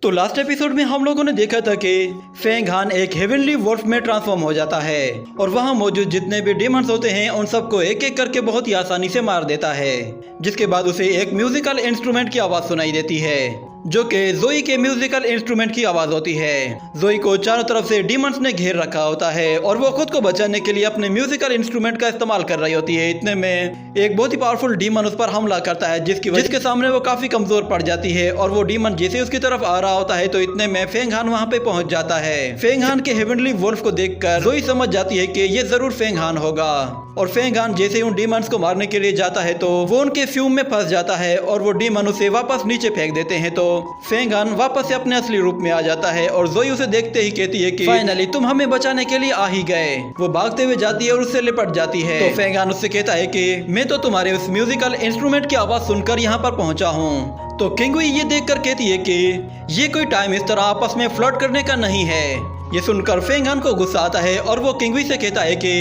तो last episode में हम लोगों ने देखा था कि फेंग हान एक हेवनली वुल्फ में ट्रांसफॉर्म हो जाता है और वहां मौजूद जितने भी डीमंस होते हैं उन सबको एक एक करके बहुत ही आसानी से मार देता है। जिसके बाद उसे एक म्यूजिकल इंस्ट्रूमेंट की आवाज सुनाई देती है जो कि जोई के म्यूजिकल इंस्ट्रूमेंट की आवाज होती है। जोई को चारों तरफ से डीमंस ने घेर रखा होता है और वो खुद को बचाने के लिए अपने म्यूजिकल इंस्ट्रूमेंट का इस्तेमाल कर रही होती है। इतने में एक बहुत ही पावरफुल डीमन उस पर हमला करता है जिसके सामने वो काफी कमजोर पड़ जाती है और वो डीमन जैसे उसकी तरफ आ रहा होता है तो इतने में फेंग हान वहाँ पे पहुंच जाता है। फेंग हान के हेवनली वुल्फ को देखकर जोई समझ जाती है कि ये जरूर फेंग हान होगा और फेंग हान जैसे ही उन डीमंस को मारने के लिए जाता है तो वो उनके फ्यूम में फंस जाता है और वो डीमन उसे वापस नीचे फेंक देते हैं। तो फेंग हान वापस से अपने असली रूप में आ जाता है और जोई उसे देखते ही कहती है कि फाइनली तुम हमें बचाने के लिए आ ही गए। वो भागते हुए जाती है और उससे लिपट जाती है। तो फेंग हान उससे कहता है कि मैं तो तुम्हारे उस म्यूजिकल इंस्ट्रूमेंट की आवाज सुनकर यहाँ पर पहुंचा हूँ। तो किंगुई ये देखकर कहती है कि ये कोई टाइम इस तरह आपस में फ्लर्ट करने का नहीं है। ये सुनकर फेंग हान को गुस्सा आता है और वो किंगुई से कहता है कि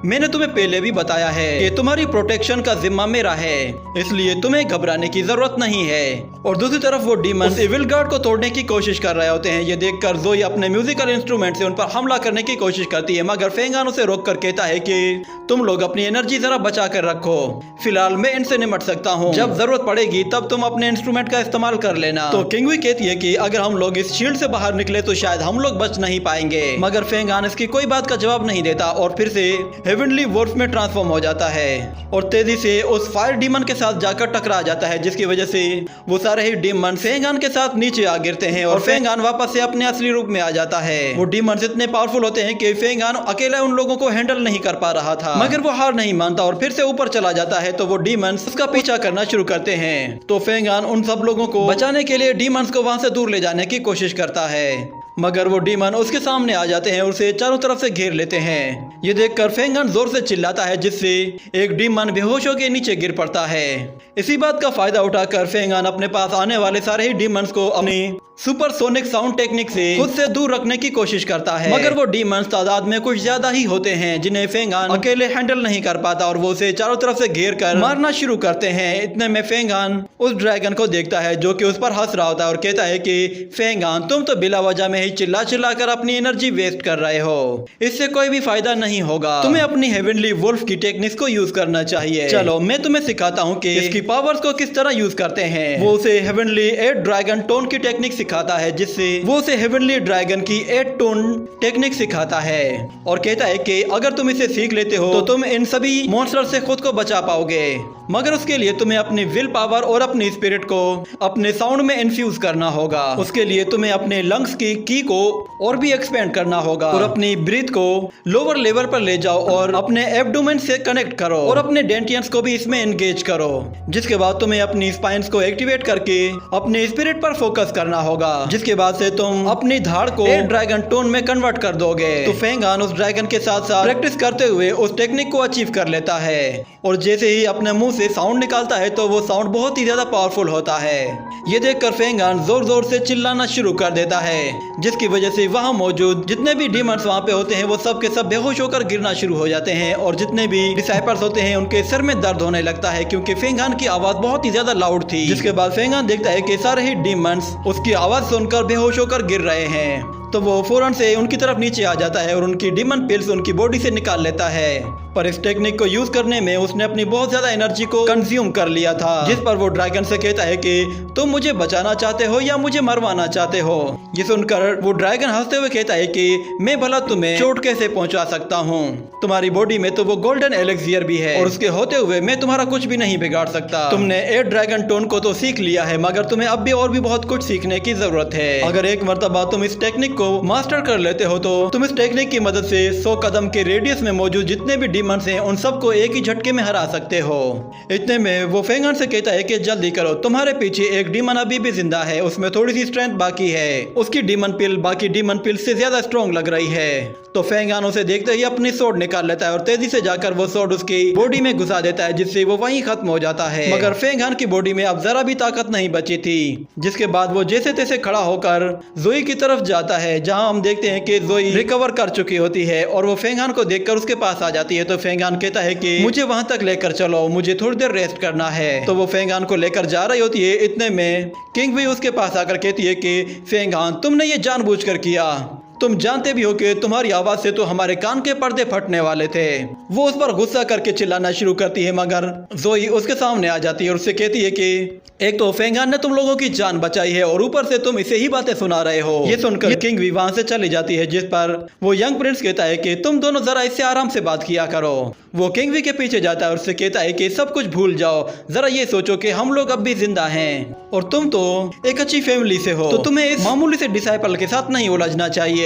मैंने तुम्हें पहले भी बताया है कि तुम्हारी प्रोटेक्शन का जिम्मा मेरा है, इसलिए तुम्हें घबराने की जरूरत नहीं है। और दूसरी तरफ वो डीमन इविल गार्ड को तोड़ने की कोशिश कर रहे होते हैं। ये देखकर जोई अपने म्यूजिकल इंस्ट्रूमेंट से उन पर हमला करने की कोशिश करती है मगर फेंग हान उसे रोक कर कहता है कि तुम लोग अपनी एनर्जी जरा बचा कर रखो, फिलहाल मैं इनसे निपट सकता हूँ, जब जरूरत पड़ेगी तब तुम अपने इंस्ट्रूमेंट का इस्तेमाल कर लेना। तो किंगुई कहती है कि अगर हम लोग इस शील्ड से बाहर निकले तो शायद हम लोग बच नहीं पाएंगे। मगर फेंग हान इसकी कोई बात का जवाब नहीं देता और फिर से हेवनली वुल्फ में ट्रांसफॉर्म हो जाता है और तेजी से उस फायर डीमन के साथ जाकर टकरा जाता है जिसकी वजह से वो सारे ही डीमन फेंग हान के साथ नीचे आ गिरते हैं और फेंग हान वापस से अपने असली रूप में आ जाता है। वो डीमन इतने पावरफुल होते हैं कि फेंग हान अकेला उन लोगों को हैंडल नहीं कर पा रहा था मगर वो हार नहीं मानता और फिर से ऊपर चला जाता है। तो वो डीमन उसका पीछा करना शुरू करते हैं। तो फेंग हान उन सब लोगों को बचाने के लिए डीमंस को वहां से दूर ले जाने की कोशिश करता है मगर वो डीमन उसके सामने आ जाते हैं और उसे चारों तरफ से घेर लेते हैं। ये देखकर फेंग हान जोर से चिल्लाता है जिससे एक डीमन बेहोश होकर नीचे गिर पड़ता है। इसी बात का फायदा उठाकर फेंग हान अपने पास आने वाले सारे ही डीमंस को अपनी सुपरसोनिक साउंड टेक्निक से खुद से दूर रखने की कोशिश करता है मगर वो डीमंस तादाद में कुछ ज्यादा ही होते हैं जिन्हें फेंग हान अकेले हैंडल नहीं कर पाता और वो उसे चारों तरफ से घेर कर मारना शुरू करते हैं। इतने में फेंग हान उस ड्रैगन को देखता है जो कि उस पर हंस रहा होता है और कहता है कि फेंग हान तुम तो बिला वजह में ही चिल्ला चिल्ला कर अपनी एनर्जी वेस्ट कर रहे हो, इससे कोई भी फायदा नहीं होगा, तुम्हें अपनी हेवनली वुल्फ की टेक्निक्स को यूज करना चाहिए। चलो मैं तुम्हें सिखाता हूँ कि इसकी पावर्स को किस तरह यूज करते हैं। वो उसे हेवनली 8 ड्रैगन टोन की टेक्निक सिखाता है जिससे वो उसे हेवनली ड्रैगन की 8 टोन टेक्निक सिखाता है और कहता है कि अगर तुम इसे सीख लेते हो तो तुम इन सभी मॉन्स्टर से खुद को बचा पाओगे मगर उसके लिए तुम्हें अपनी विल पावर और अपनी स्पिरिट को अपने साउंड में इन्फ्यूज करना होगा। उसके लिए तुम्हें अपने लंग्स की को और भी एक्सपेंड करना होगा और अपनी ब्रीथ को लोअर लेवल पर ले जाओ और अपने एब्डोमेन से कनेक्ट करो और अपने डेंटियंस को भी इसमें एंगेज करो। जिसके बाद तुम्हें अपनी स्पाइन्स को एक्टिवेट करके अपने स्पिरिट पर फोकस करना होगा जिसके बाद से तुम अपनी धाड़ को ड्रैगन टोन में कन्वर्ट कर दोगे। तो फेंग हान उस ड्रैगन के साथ साथ प्रैक्टिस करते हुए उस टेक्निक को अचीव कर लेता है और जैसे ही अपने मुंह से साउंड निकालता है तो वो साउंड बहुत ही ज्यादा पावरफुल होता है। ये देखकर फेंग हान जोर जोर से चिल्लाना शुरू कर देता है जिसकी वजह से वहां मौजूद जितने भी डीमंस वहां पे होते हैं वो सब के सब बेहोश होकर गिरना शुरू हो जाते हैं और जितने भी डिसाइपल्स होते हैं उनके सर में दर्द होने लगता है क्योंकि फेंग हान की आवाज बहुत ही ज्यादा लाउड थी। जिसके बाद फेंग हान देखता है कि सारे ही डीमंस उसकी आवाज सुनकर बेहोश होकर गिर रहे हैं तो वो फौरन से उनकी तरफ नीचे आ जाता है और उनकी डीमन पिल्स उनकी बॉडी से निकाल लेता है। पर इस टेक्निक को यूज करने में उसने अपनी बहुत ज्यादा एनर्जी को कंज्यूम कर लिया था जिस पर वो ड्रैगन से कहता है कि तुम मुझे बचाना चाहते हो या मुझे मरवाना चाहते हो। ये सुनकर वो ड्रैगन हंसते हुए कहता है कि मैं भला तुम्हें चोट कैसे पहुंचा सकता हूँ, तुम्हारी बॉडी में तो वो गोल्डन एलेक्सियर भी है और उसके होते हुए मैं तुम्हारा कुछ भी नहीं बिगाड़ सकता। तुमने 8 ड्रैगन टोन को तो सीख लिया है मगर तुम्हें अब भी और भी बहुत कुछ सीखने की जरूरत है। अगर एक मर्तबा तुम इस टेक्निक को मास्टर कर लेते हो तो तुम इस टेक्निक की मदद से 100 कदम के रेडियस में मौजूद जितने भी डीमंस हैं उन सबको एक ही झटके में हरा सकते हो। इतने में वो फेंग हान से कहता है कि जल्दी करो, तुम्हारे पीछे एक डीमन अभी भी जिंदा है, उसमें थोड़ी सी स्ट्रेंथ बाकी है, उसकी डीमन पिल बाकी डीमन पिल से ज्यादा स्ट्रॉन्ग लग रही है। तो फेंग हान उसे देखते ही अपनी सोड निकाल लेता है और तेजी से जाकर वो सोड उसकी बॉडी में घुसा देता है जिससे वो वहीं खत्म हो जाता है। मगर फेंग हान की बॉडी में अब जरा भी ताकत नहीं बची थी। जिसके बाद वो जैसे तैसे खड़ा होकर जोई की तरफ जाता है जहां हम देखते हैं कि जोई रिकवर कर चुकी होती है और वो फेंग हान को देखकर उसके पास आ जाती है। तो तो फेंगान कहता है कि मुझे वहां तक लेकर चलो, मुझे थोड़ी देर रेस्ट करना है। तो वो फेंगान को लेकर जा रही होती है। इतने में किंग भी उसके पास आकर कहती है कि फेंगान, तुमने ये जानबूझकर किया, तुम जानते भी हो कि तुम्हारी आवाज से तो हमारे कान के पर्दे फटने वाले थे। वो उस पर गुस्सा करके चिल्लाना शुरू करती है, मगर जोई उसके सामने आ जाती है और उससे कहती है कि एक तो फेंगान ने तुम लोगों की जान बचाई है और ऊपर से तुम इसे ही बातें सुना रहे हो। ये सुनकर किंग भी वहां से चली जाती है, जिस पर वो यंग प्रिंस कहता है कि तुम दोनों जरा इससे आराम से बात किया करो। वो किंग भी के पीछे जाता है और उससे कहता है कि सब कुछ भूल जाओ, जरा ये सोचो कि हम लोग अब भी जिंदा हैं और तुम तो एक अच्छी फैमिली से हो, तो तुम्हें इस मामूली से डिसाइपल के साथ नहीं उलझना चाहिए।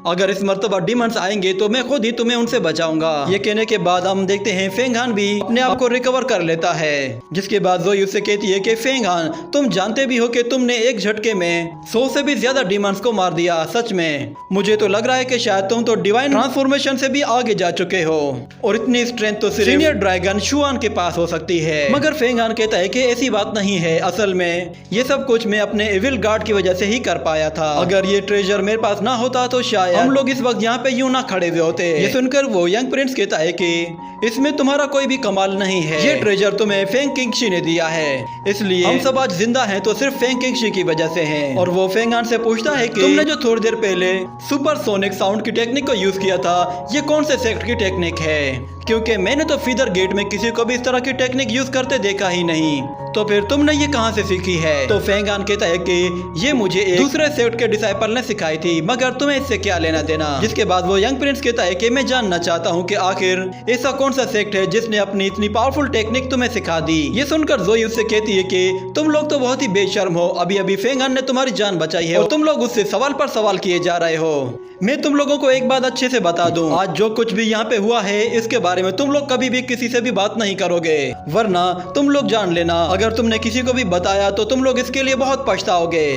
अगर इस मर्तबा डिमंड्स आएंगे तो मैं खुद ही तुम्हें उनसे बचाऊंगा। ये कहने के बाद हम देखते हैं फेंगान भी अपने आप को रिकवर कर लेता है, जिसके बाद जोई उससे कहती है कि फेंगान, तुम जानते भी हो कि तुमने एक झटके में 100 से भी ज्यादा डिमंड्स को मार दिया। सच में मुझे तो लग रहा है कि शायद तुम तो डिवाइन ट्रांसफॉर्मेशन से भी आगे जा चुके हो और इतनी स्ट्रेंथ तो सिर्फ सीनियर ड्रैगन शुआन के पास हो सकती है। मगर फेंगान कहता है कि ऐसी बात नहीं है, असल में ये सब कुछ मैं अपने एविल गार्ड की वजह से ही कर पाया था। अगर ये ट्रेजर मेरे पास ना होता तो शायद हम लोग इस वक्त यहाँ पे यूं ना खड़े हुए होते। ये सुनकर वो यंग प्रिंस कहता है कि इसमें तुम्हारा कोई भी कमाल नहीं है, ये ट्रेजर तुम्हें फेंग किंगशी ने दिया है, इसलिए हम सब आज जिंदा हैं तो सिर्फ फेंग किंगशी की वजह से हैं। और वो फेंगान से पूछता है कि तुमने जो थोड़ी देर पहले सुपरसोनिक साउंड की टेक्निक को यूज किया था, ये कौन से सेक्ट की टेक्निक है? क्योंकि मैंने तो फीदर गेट में किसी को भी इस तरह की टेक्निक यूज करते देखा ही नहीं, तो फिर तुमने ये कहां से सीखी है? तो फेंगान कहता है कि ये मुझे एक दूसरे सेक्ट के डिसाइपल ने सिखाई थी, मगर तुम्हें इससे क्या लेना देना? जिसके बाद वो यंग प्रिंस कहता है कि मैं जानना चाहता हूँ कि आखिर ऐसा कौन सा सेक्ट है जिसने अपनी इतनी पावरफुल टेक्निक तुम्हें सिखा दी। ये सुनकर जोई उससे कहती है कि तुम लोग तो बहुत ही बेशर्म हो, अभी अभी फेंगान ने तुम्हारी जान बचाई है और तुम लोग उससे सवाल पर सवाल किए जा रहे हो। मैं तुम लोगों को एक बात अच्छे से बता दूं, आज जो कुछ भी यहाँ पे हुआ है इसके बारे में तुम लोग कभी भी किसी से भी बात नहीं करोगे, वरना तुम लोग जान लेना अगर तुमने किसी को भी बताया तो तुम लोग इसके लिए बहुत पछताओगे।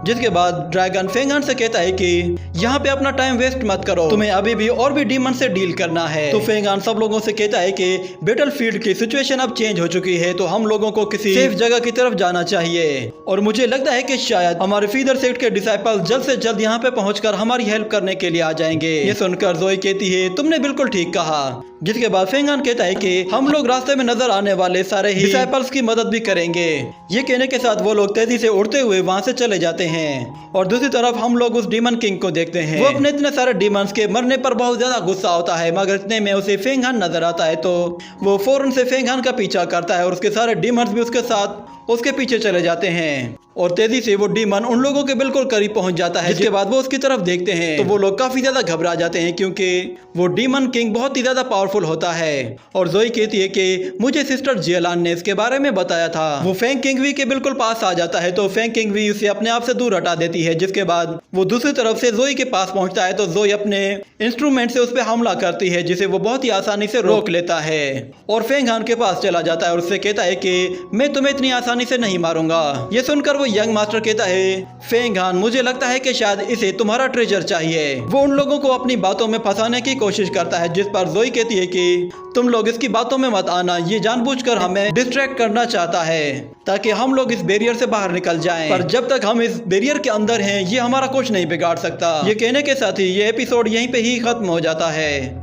जिसके बाद ड्रैगन फेंगान से कहता है कि यहाँ पे अपना टाइम वेस्ट मत करो, तुम्हें अभी भी और भी डीमन से डील करना है। तो फेंगान सब लोगों से कहता है कि बैटलफील्ड की सिचुएशन अब चेंज हो चुकी है, तो हम लोगों को किसी सेफ जगह की तरफ जाना चाहिए और मुझे लगता है कि शायद हमारे फीदर सेक्ट के डिसाइपल जल्द से जल्द यहाँ पे पहुंचकर हमारी हेल्प करने के लिए आ जाएंगे। ये सुनकर जोई कहती है तुमने बिल्कुल ठीक कहा। जिसके बाद फेंगान कहता है कि हम लोग रास्ते में नजर आने वाले सारे ही डिसाइपल्स की मदद भी करेंगे। ये कहने के साथ वो लोग तेजी से उड़ते हुए वहां से चले जाते हैं और दूसरी तरफ हम लोग उस डीमन किंग को देखते हैं। वो अपने इतने सारे डीमंस के मरने पर बहुत ज्यादा गुस्सा होता है, मगर इतने में उसे फेंगान नजर आता है तो वो फौरन से फेंगान का पीछा करता है और उसके सारे डीमंस भी उसके साथ उसके पीछे चले जाते हैं और तेजी से वो डीमन उन लोगों के बिल्कुल करीब पहुंच जाता है। जिसके बाद वो उसकी तरफ देखते हैं तो वो लोग काफी ज्यादा घबरा जाते हैं, क्योंकि वो डीमन किंग बहुत ही ज्यादा पावरफुल होता है। और जोई कहती है कि मुझे सिस्टर जियलान ने इसके बारे में बताया था। वो फेंग किंगवी के बिल्कुल पास आ जाता है तो फेंग किंगवी उसे अपने आप से दूर हटा देती है। जिसके बाद वो दूसरी तरफ से जोई के पास पहुंचता है तो जोई अपने इंस्ट्रूमेंट से उस पर हमला करती है, जिसे वो बहुत ही आसानी से रोक लेता है और फेंगान के पास चला जाता है और उससे कहता है कि मैं तुम्हें इतनी आसानी से नहीं मारूंगा। ये सुनकर वो यंग मास्टर कहता है फेंगान, मुझे लगता है कि शायद इसे तुम्हारा ट्रेजर चाहिए। वो उन लोगों को अपनी बातों में फंसाने की कोशिश करता है, जिस पर जोई कहती है कि तुम लोग इसकी बातों में मत आना, ये जानबूझकर हमें डिस्ट्रैक्ट करना चाहता है ताकि हम लोग इस बैरियर से बाहर निकल जाएं। पर जब तक हम इस बैरियर के अंदर हैं ये हमारा कुछ नहीं बिगाड़ सकता। ये कहने के साथ ही ये एपिसोड यहीं पे ही खत्म हो जाता है।